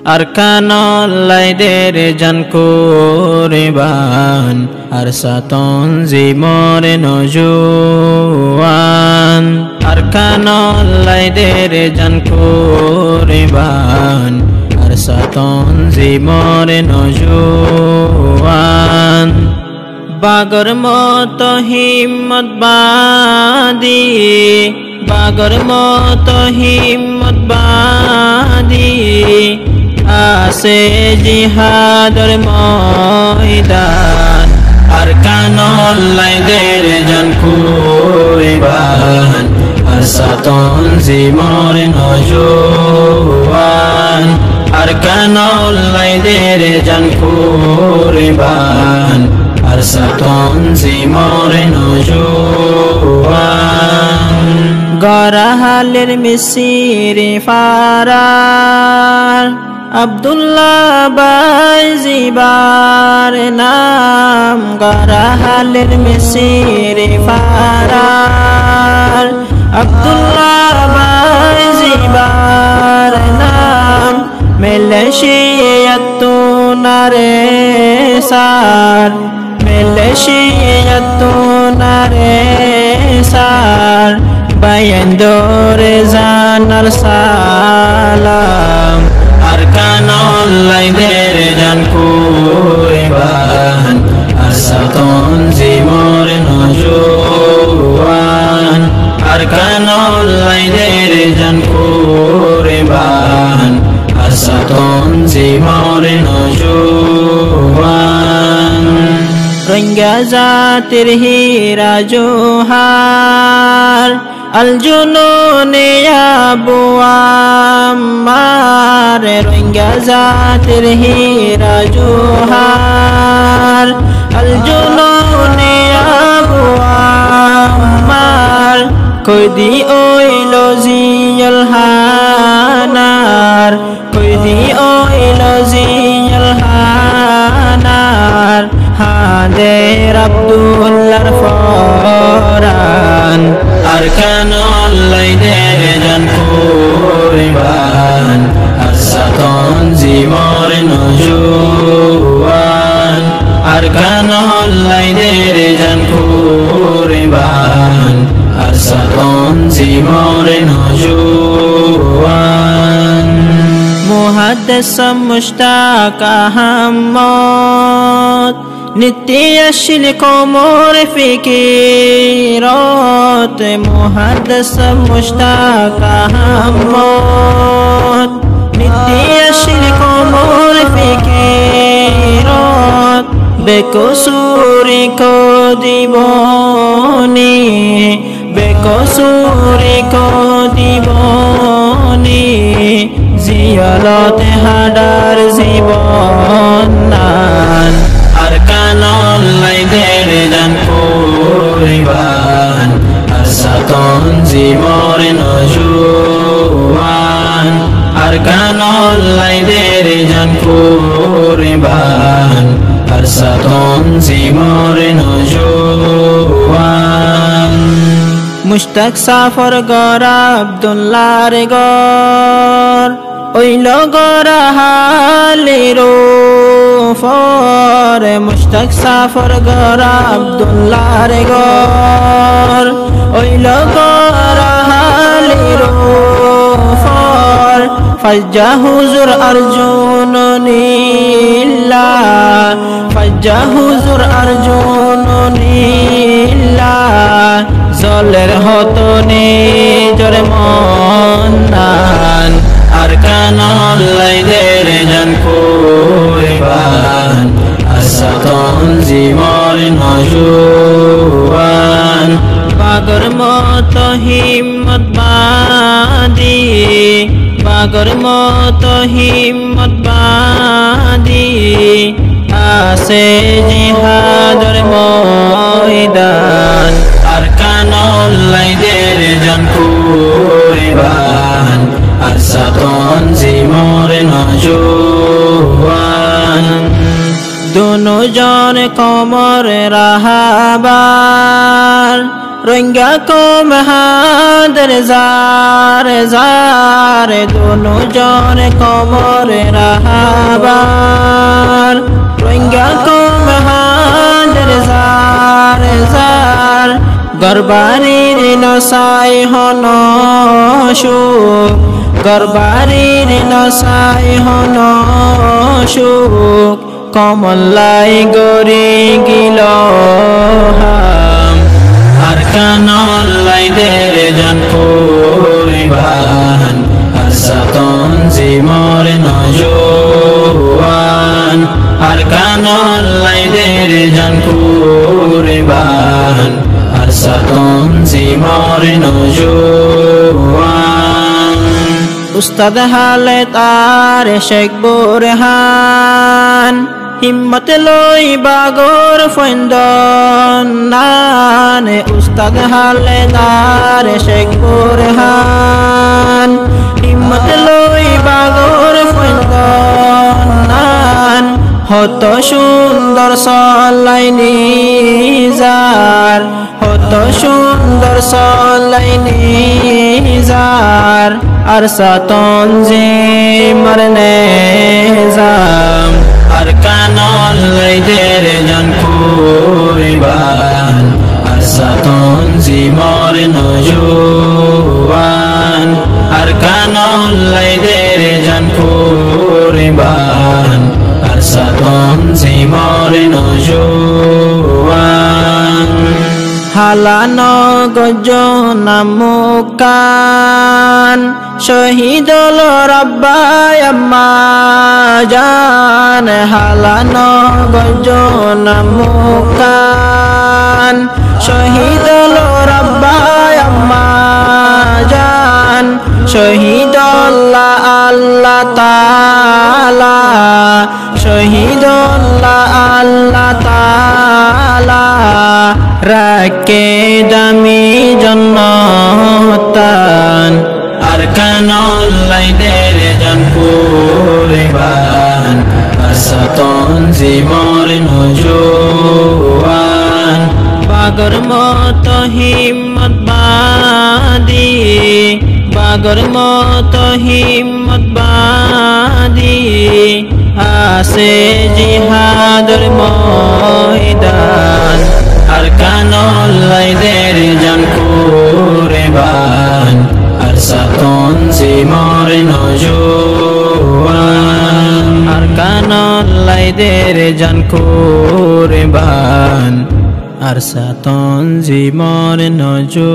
Arkanollayder jankureban arsaton zimore nojuan Arkanollayder jankureban arsaton zimore nojuan Bagor moto himmat badi Bagor moto himmat badi Ase jihador Maidan Arkanollayder jankureban arsaton zimore nojuan Arkanollayder jankureban arsaton zimore nojuan Garahalir misiri farar Abdullah Bay Zibar nam Garahalir misiri farar Abdullah Bay Zibar nam Meleshiyatu naresar Meleshiyatu naresar Bayandore zanar salam Arkanollayder jankureban arsaton zimore nojuan Arkanollayder jankureban arsaton zimore nojuan Rohingya zatir hira johar Al-junun Abu Ammar Rohingya zatir hira johar Al-junun Abu Ammar Koidi oilo ziyal hanar Koidi oilo ziyal hanar Hadir Abdullah Foran Arkanollayder jankureban arsaton zimore nojuan Arkanollayder jankureban arsaton zimore nojuan Muhaddas Mushtaq Ahmad Nityaashil qomor fikirat Muhaddas Mushtaq Ahmad Nityaashil qomor fikirat Bekosuri ko diboni Bekosuri ko diboni Ziyarat hadar zibon nan Arkanollayder jankureban arsaton zimore nojuan Arkanollayder jankureban arsaton zimore nojuan Mushtaq safar gora Abdullah gor Oilo gora haliro for Mushtaq safar gora Abdullah gor Oilo gora haliro for Fajja huzur arjununillah Fajja huzur arjununillah Zoler hotoni jore monnan Arkanollayder jankureban arsaton zimore nojuan Bagor moto himmat badi Bagor moto himmat badi Ase jihador mয়দান Arkanollayder jankureban arsaton zimore nojuan Dono jon komor rahabar Ranga কম হাদের জারে জারে দোনো জন কমরে রাহাবার রঙ্গা কম হাদের জারে jar গরবারির নসাই হন সুখ গরবারির নসাই হন সুখ কমলাই গরি গিল আর কানলাই দের জান পরিবান আর সাতন জিমর নজওয়ান আর কানলাই দের জান পরিবান আর সাতন জিমর নজওয়ান উস্তাদ হালে তার শেখ বুরহান হিম্মত লই বাগর ফন্দন নানে উস্তাদ হালে তার শেখ বুরহান হিম্মত লই বাগর ফন্দন নান হত সুন্দর সলাইনি যার হত সুন্দর সলাইনি যার আর সাতন জিমর নেজাম আর কানলাই দের জান পরিবান আর সাতন জিমর নজওয়ান আর কানলাই দের জান পরিবান আর সাতন জিমর নজওয়ান হালানো গজনা মুকান শহীদুল রব্বাই আম্মা জান হালানো গজনা মুকান শহীদুল রব্বাই আম্মা জান শহীদুল্লাহ আল্লাহ তাআলা শহীদুল্লাহ আল্লাহ তাআলা রাকে দামি জন্নতান আর কানলাই দের জান পরিবান আর সাতন জিমর নজওয়ান বাগর মত হিম্মত বাদি বাগর মত হিম্মত বাদি আসে জিহাদর ময়দান আর কানলাই দের জান পরিবান আর সাতন জিমর নজওয়ান আর কানলাই দের জান পরিবান আর সাতন জিমর নজওয়ান